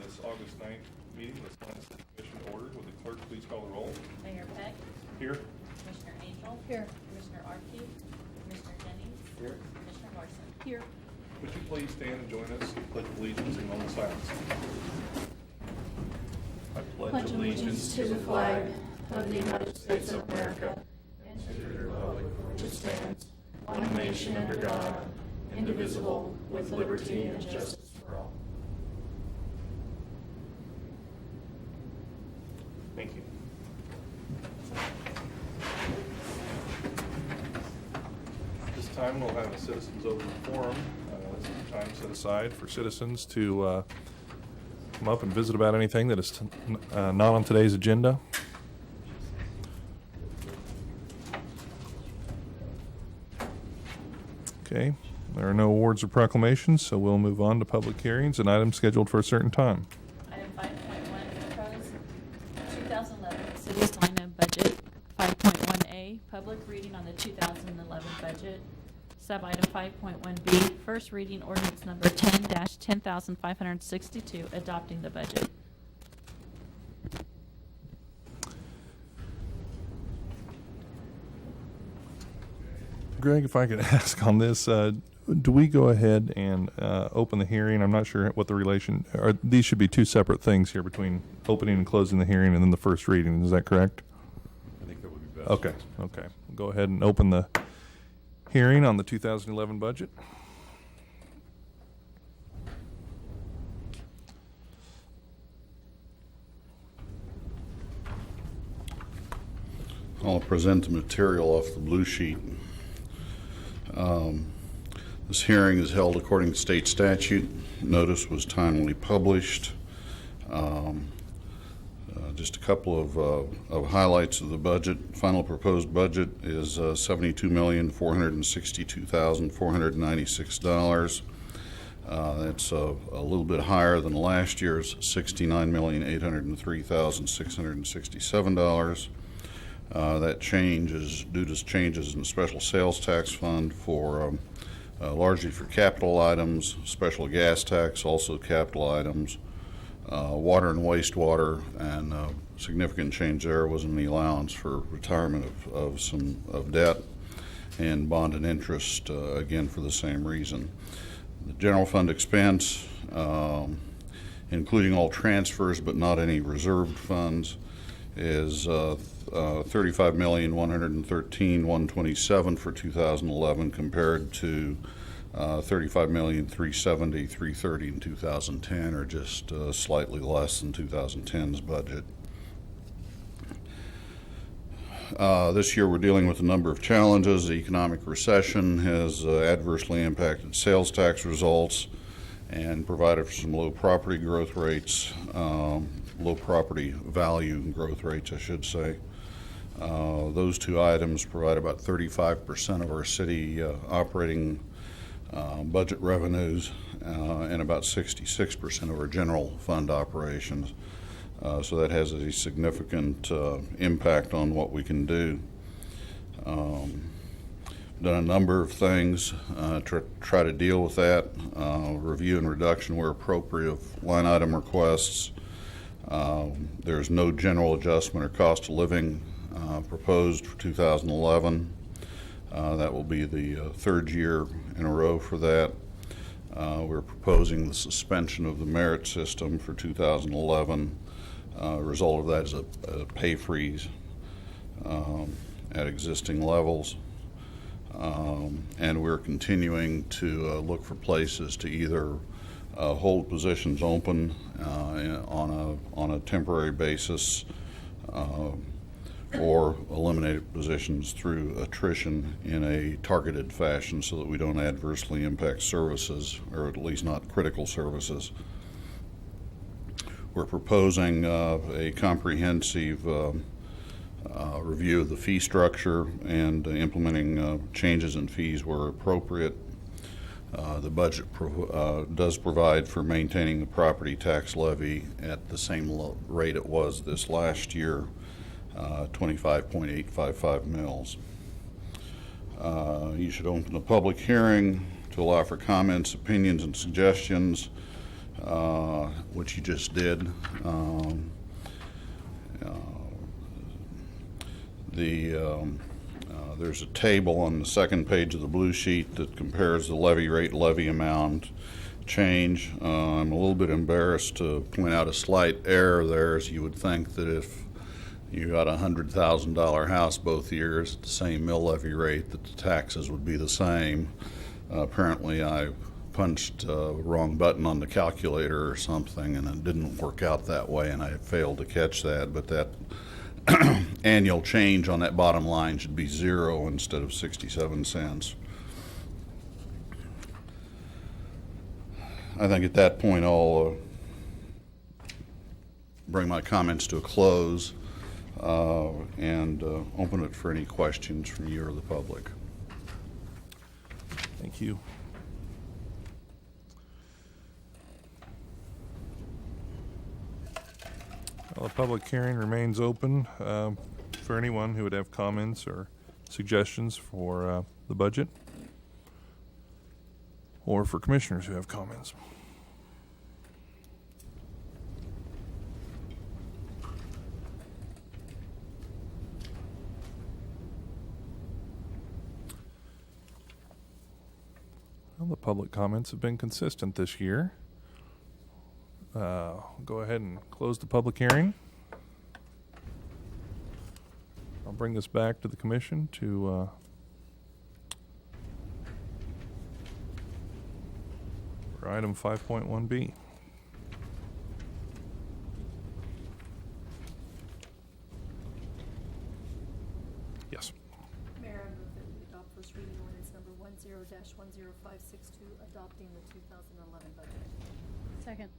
this August 9th meeting of the Salina City Commission ordered. Will the clerk please call the roll? Mayor Peck. Here. Commissioner Angel. Here. Commissioner Archie. Commissioner Jennings. Here. Commissioner Larson. Here. Would you please stand and join us in the Pledge of Allegiance in moment of silence? I Pledge allegiance to the flag of the United States of America and to the republic for which it stands, one nation under God, indivisible, with liberty and justice for all. Thank you. This time we'll have a citizens open forum. This is time set aside for citizens to come up and visit about anything that is not on today's agenda. Okay, there are no awards or proclamations, so we'll move on to public hearings and items scheduled for a certain time. Item 5.1, proposed 2011 City of Salina budget. 5.1A, public reading on the 2011 budget. Sub-item 5.1B, first reading ordinance number 10-10,562, adopting the budget. Greg, if I could ask on this, do we go ahead and open the hearing? I'm not sure what the relation, or these should be two separate things here between opening and closing the hearing and then the first reading. Is that correct? I think that would be best. Okay, okay. Go ahead and open the hearing on the 2011 budget. I'll present the material off the blue sheet. This hearing is held according to state statute. Notice was timely published. Just a couple of highlights of the budget. Final proposed budget is $72,462,496. That's a little bit higher than last year's $69,803,667. That change is due to changes in the special sales tax fund for largely for capital items, special gas tax, also capital items, water and wastewater, and significant change there was in the allowance for retirement of debt, and bond and interest, again for the same reason. The general fund expense, including all transfers but not any reserved funds, is $35,113,127 for 2011 compared to $35,370,330 in 2010, or just slightly less than 2010's budget. This year we're dealing with a number of challenges. The economic recession has adversely impacted sales tax results and provided for some low property growth rates, low property value growth rates, I should say. Those two items provide about 35% of our city operating budget revenues and about 66% of our general fund operations. So that has a significant impact on what we can do. Done a number of things to try to deal with that, review and reduction where appropriate of line item requests. There's no general adjustment or cost of living proposed for 2011. That will be the third year in a row for that. We're proposing the suspension of the merit system for 2011. Result of that is a pay freeze at existing levels. And we're continuing to look for places to either hold positions open on a temporary basis or eliminate positions through attrition in a targeted fashion so that we don't adversely impact services, or at least not critical services. We're proposing a comprehensive review of the fee structure and implementing changes in fees where appropriate. The budget does provide for maintaining the property tax levy at the same rate it was this last year, 25.855 mils. You should open a public hearing to allow for comments, opinions, and suggestions which you just did. There's a table on the second page of the blue sheet that compares the levy rate, levy amount change. I'm a little bit embarrassed to point out a slight error there, as you would think that if you got a $100,000 house both years at the same mill levy rate, that the taxes would be the same. Apparently I punched a wrong button on the calculator or something, and it didn't work out that way, and I failed to catch that. But that annual change on that bottom line should be 0 instead of 67 cents. I think at that point I'll bring my comments to a close and open it for any questions from you or the public. Thank you. Well, the public hearing remains open for anyone who would have comments or suggestions for the budget, or for commissioners who have comments. Well, the public comments have been consistent this year. Go ahead and close the public hearing. I'll bring this back to the commission to for item 5.1B. Yes. Mayor, I move that we adopt first reading ordinance number 10-10562, adopting the 2011 budget. Second.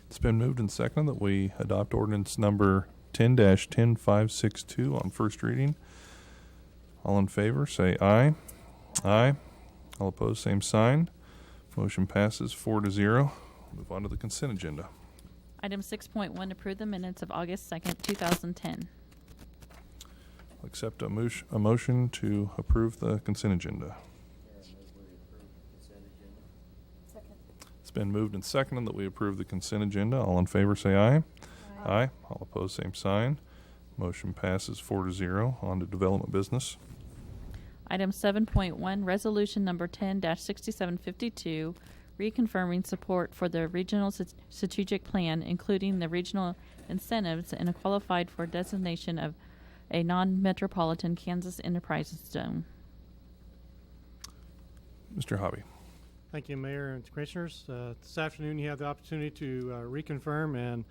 It's been moved and seconded that we adopt ordinance number 10-10562 on first reading. All in favor, say aye. Aye. All opposed, same sign. Motion passes 4-0. Move on to the consent agenda. Item 6.1, approve the minutes of August 2nd, 2010. I'll accept a motion to approve the consent agenda. Second. It's been moved and seconded that we approve the consent agenda. All in favor, say aye. Aye. All opposed, same sign. Motion passes 4-0. On to development business. Item 7.1, resolution number 10-6752, reconfirming support for the regional strategic plan, including the regional incentives and a qualified for designation of a non-metropolitan Kansas enterprise zone. Mr. Hobby. Thank you, Mayor and Commissioners. This afternoon you have the opportunity to reconfirm and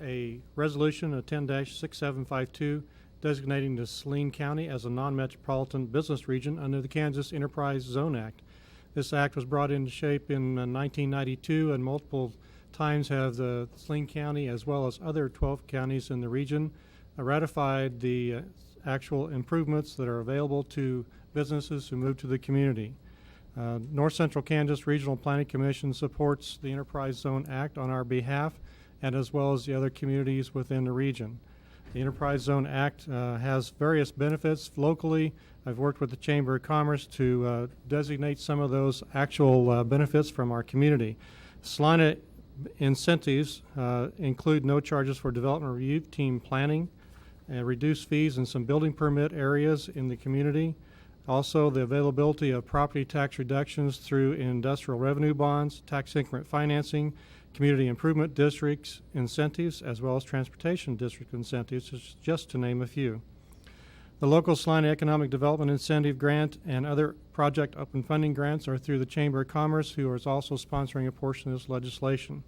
a resolution of 10-6752 designating the Salina County as a non-metropolitan business region under the Kansas Enterprise Zone Act. This act was brought into shape in 1992, and multiple times have the Salina County, as well as other 12 counties in the region, ratified the actual improvements that are available to businesses who move to the community. North Central Kansas Regional Planning Commission supports the Enterprise Zone Act on our behalf, and as well as the other communities within the region. The Enterprise Zone Act has various benefits locally. I've worked with the Chamber of Commerce to designate some of those actual benefits from our community. Salina incentives include no charges for development review team planning, reduced fees in some building permit areas in the community. Also, the availability of property tax reductions through industrial revenue bonds, tax increment financing, community improvement districts incentives, as well as transportation district incentives, just to name a few. The local Salina Economic Development Incentive Grant and other project open funding grants are through the Chamber of Commerce, who is also sponsoring a portion of this legislation.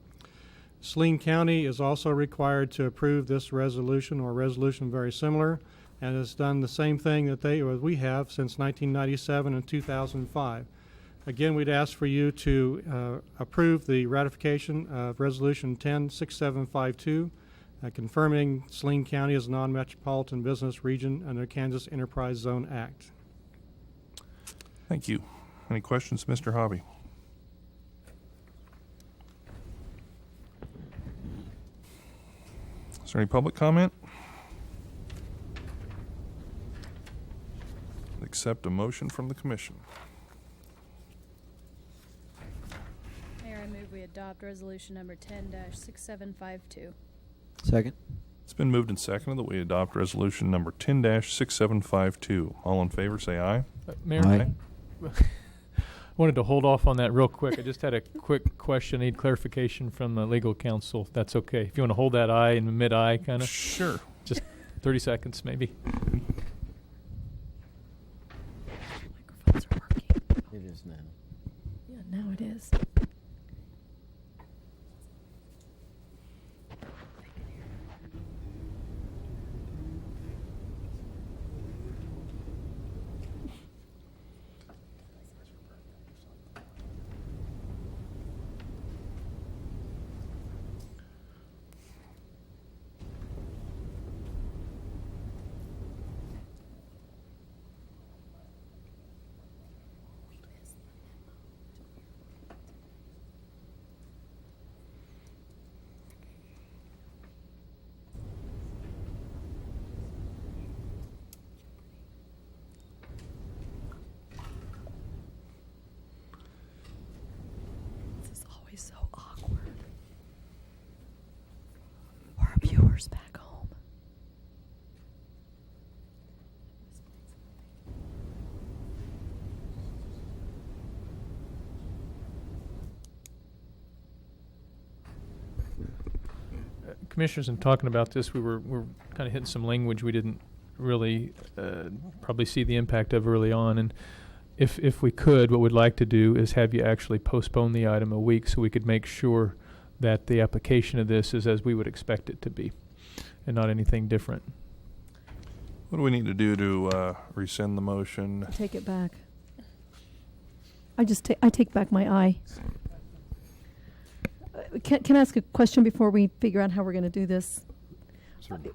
Salina County is also required to approve this resolution or resolution very similar, and has done the same thing that we have since 1997 and 2005. Again, we'd ask for you to approve the ratification of Resolution 10-6752, confirming Salina County as a non-metropolitan business region under the Kansas Enterprise Zone Act. Thank you. Any questions, Mr. Hobby? Is there any public comment? Accept a motion from the commission. Mayor, I move move we adopt resolution number 10-6752. Second. It's been moved and seconded that we adopt resolution number 10-6752. All in favor, say aye. Mayor, Aye. I wanted to hold off on that real quick. I just had a quick question. I need clarification from the legal counsel, if that's okay. If you want to hold that aye and mid-aye, kind of, Sure. just 30 seconds maybe. Microphones are working. It is now. Yeah, now it is. This is always so awkward. For our viewers back home. Commissioners, in talking about this, we're kind of hitting some language we didn't really probably see the impact of early on. And if we could, what we'd like to do is have you actually postpone the item a week so we could make sure that the application of this is as we would expect it to be and not anything different. What do we need to do to rescind the motion? Take it back. I take back my aye. Can I ask a question before we figure out how we're going to do this?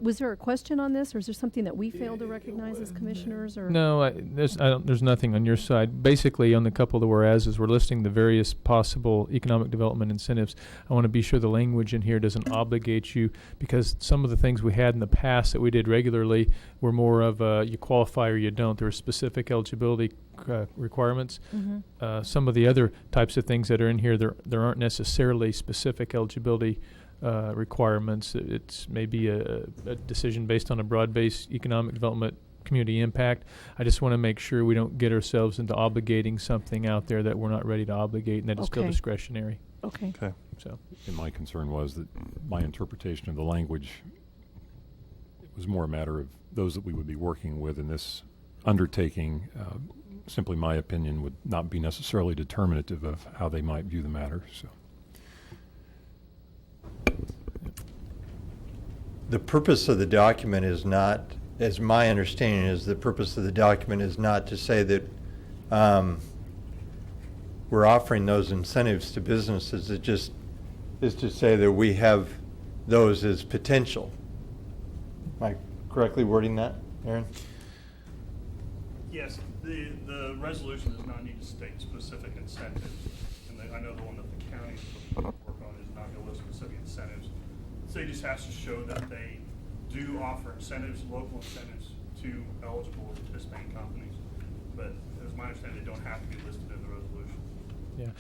Was there a question on this, or is there something that we failed to recognize as commissioners? Or No, there's nothing on your side. Basically, on the couple of the whereases, we're listing the various possible economic development incentives. I want to be sure the language in here doesn't obligate you, because some of the things we had in the past that we did regularly were more of you qualify or you don't. There were specific eligibility requirements. Mhm. Some of the other types of things that are in here, there aren't necessarily specific eligibility requirements. It's maybe a decision based on a broad-based economic development community impact. I just want to make sure we don't get ourselves into obligating something out there that we're not ready to obligate, and that it's still Okay. discretionary. Okay. Okay. So, And my concern was that my interpretation of the language, it was more a matter of those that we would be working with in this undertaking. Simply my opinion would not be necessarily determinative of how they might view the matter. So. The purpose of the document is not, as my understanding is, the purpose of the document is not to say that we're offering those incentives to businesses. It just is to say that we have those as potential. Am I correctly wording that, Aaron? Yes, the resolution does not need to state specific incentives. And I know the one that the county is looking to work on is not going to list specific incentives. The city just has to show that they do offer incentives, local incentives, to eligible or participating companies. But as my understanding, they don't have to be listed in the resolution. yeah.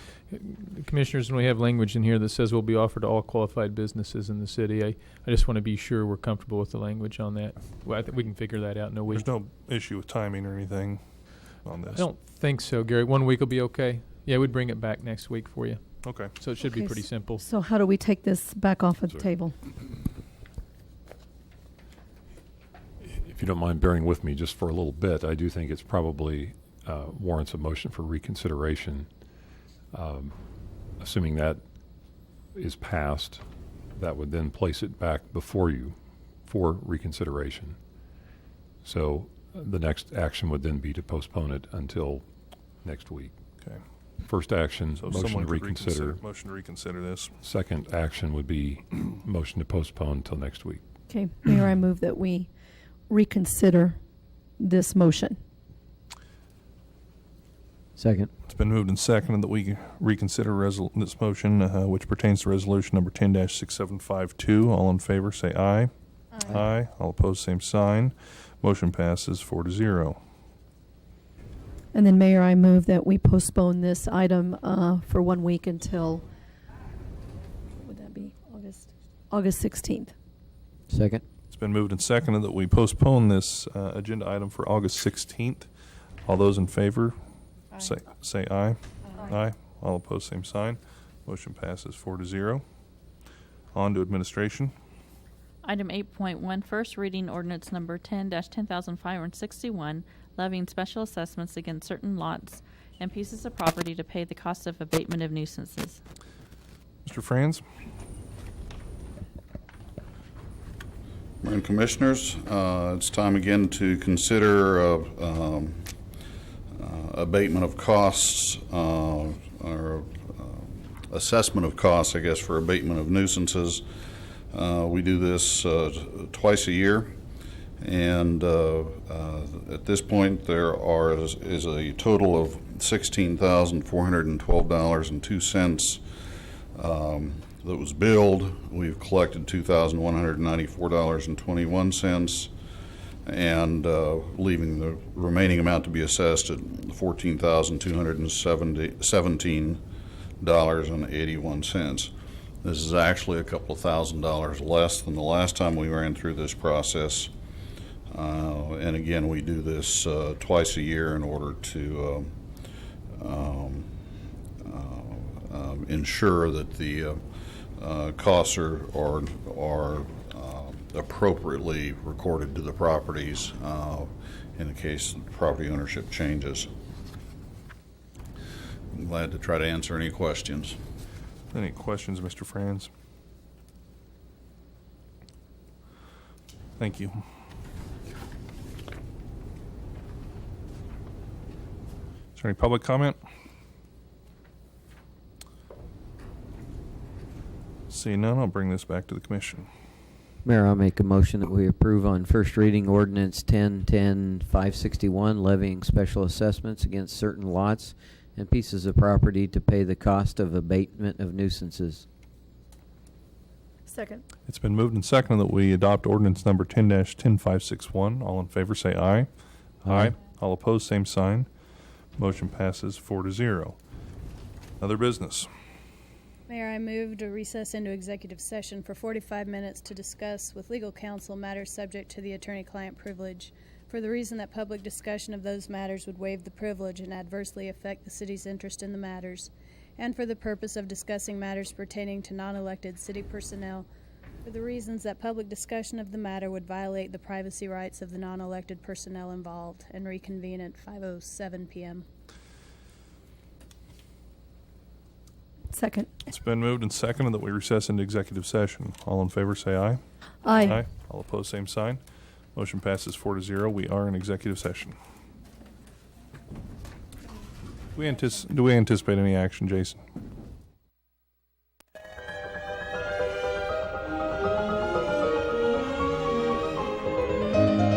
Commissioners, when we have language in here that says will be offered to all qualified businesses in the city, I just want to be sure we're comfortable with the language on that. Well, I think we can figure that out in a week. There's no issue with timing or anything on this. I don't think so, Gary. 1 week will be okay. Yeah, we'd bring it back next week for you. Okay. So it should be Okay, pretty simple. So how do we take this back off of the Sure. table? If you don't mind bearing with me just for a little bit, I do think it's probably warrants a motion for reconsideration. Assuming that is passed, that would then place it back before you for reconsideration. So the next action would then be to postpone it until next week. Okay. First action, So motion someone to could reconsider. Motion to reconsider this. Second action would be motion to postpone until next week. Okay, Mayor, I move that we reconsider this motion. Second. It's been moved and seconded that we reconsider this motion, which pertains to resolution number 10-6752. All in favor, say aye. Aye. All opposed, same sign. Motion passes 4-0. And then, Mayor, I move that we postpone this item for 1 week until that be? August 16th. Second. It's been moved and seconded that we postpone this agenda item for August 16th. All those in favor, say aye. Aye. All opposed, same sign. Motion passes 4-0. On to administration. Item 8.1, first reading ordinance number 10-10,561, levying special assessments against certain lots and pieces of property to pay the cost of abatement of nuisances. Mr. Franz? Mayor and Commissioners, it's time again to consider abatement of costs, or assessment of costs, I guess, for abatement of nuisances. We do this twice a year, and at this point there is a total of $16,412.02 that was billed. We've collected $2,194.21, and leaving the remaining amount to be assessed at $14,217.81. This is actually a couple of $1,000s less than the last time we ran through this process. And again, we do this twice a year in order to ensure that the costs are appropriately recorded to the properties in the case the property ownership changes. I'm glad to try to answer any questions. Any questions, Mr. Franz? Thank you. Is there any public comment? Seeing none, I'll bring this back to the commission. Mayor, I'll make a motion that we approve on first reading ordinance 10-10-561, levying special assessments against certain lots and pieces of property to pay the cost of abatement of nuisances. Second. It's been moved and seconded that we adopt ordinance number 10-10561. All in favor say aye. Aye. All opposed, same sign. Motion passes 4-0. Other business. Mayor, I move to recess into executive session for 45 minutes to discuss with legal counsel matters subject to the attorney-client privilege, for the reason that public discussion of those matters would waive the privilege and adversely affect the city's interest in the matters, and for the purpose of discussing matters pertaining to non-elected city personnel, for the reasons that public discussion of the matter would violate the privacy rights of the non-elected personnel involved, and reconvene at 5:07 p.m. Second. It's been moved and seconded that we recess into executive session. All in favor say aye. Aye. All opposed, same sign. Motion passes 4-0. We are in executive session. Do we anticipate any action, Jason?